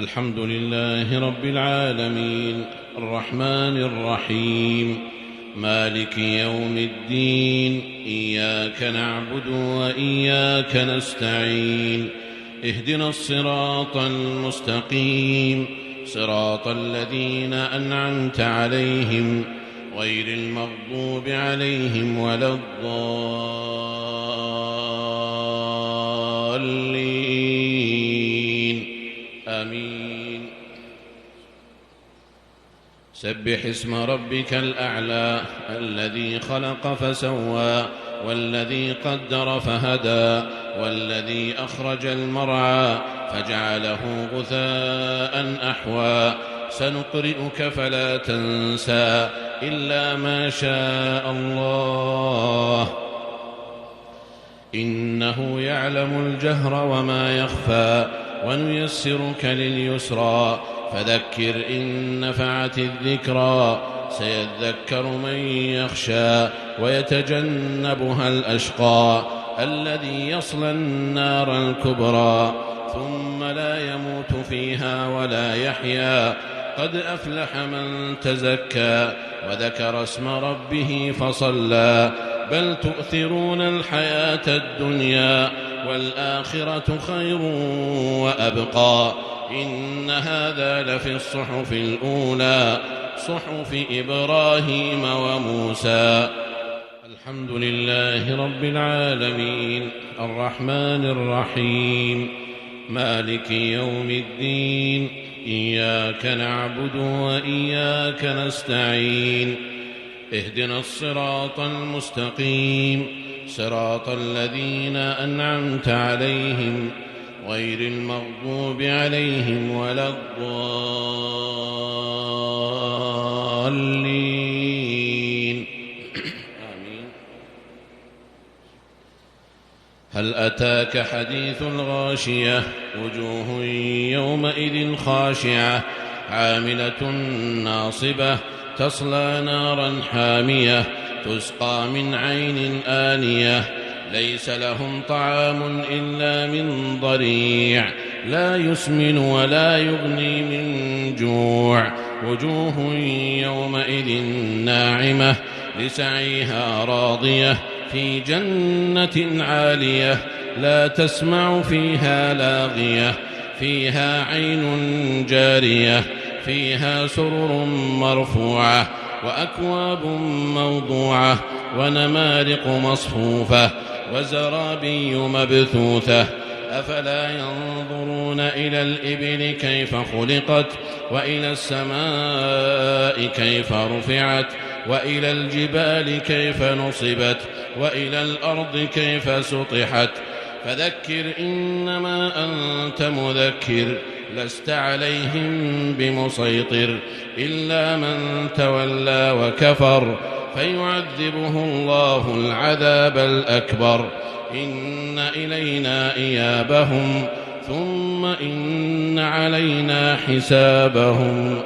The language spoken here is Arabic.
الحمد لله رب العالمين الرحمن الرحيم مالك يوم الدين إياك نعبد وإياك نستعين اهدنا الصراط المستقيم صراط الذين أنعمت عليهم غير المغضوب عليهم ولا الضالين آمين. سبح اسم ربك الأعلى الذي خلق فسوى والذي قدر فهدى والذي أخرج المرعى فجعله غثاء أحوى سنقرئك فلا تنسى إلا ما شاء الله إنه يعلم الجهر وما يخفى ونيسرك لليسرى فذكر إن نفعت الذكرى سيذكر من يخشى ويتجنبها الأشقى الذي يصلى النار الكبرى ثم لا يموت فيها ولا يحيا قد أفلح من تزكى وذكر اسم ربه فصلى بل تؤثرون الحياة الدنيا والآخرة خير وأبقى إن هذا لفي الصحف الأولى صحف إبراهيم وموسى. الحمد لله رب العالمين الرحمن الرحيم مالك يوم الدين إياك نعبد وإياك نستعين اهدنا الصراط المستقيم صراط الذين أنعمت عليهم غير المغضوب عليهم ولا الضالين آمين. هل أتاك حديث الغاشية وجوه يومئذ خاشعة عاملة ناصبة تصلى نارا حامية تسقى من عين آنية ليس لهم طعام إلا من ضريع لا يسمن ولا يغني من جوع وجوه يومئذ ناعمة لسعيها راضية في جنة عالية لا تسمع فيها لاغية فيها عين جارية فيها سرر مرفوعة وأكواب موضوعة ونمارق مصفوفة وزرابي مبثوثة أفلا ينظرون إلى الإبل كيف خلقت وإلى السماء كيف رفعت وإلى الجبال كيف نصبت وإلى الأرض كيف سطحت فذكر إنما أنت مذكر لست عليهم بمسيطر إلا من تولى وكفر فيعذبه الله العذاب الأكبر إن إلينا إيابهم ثم إن علينا حسابهم.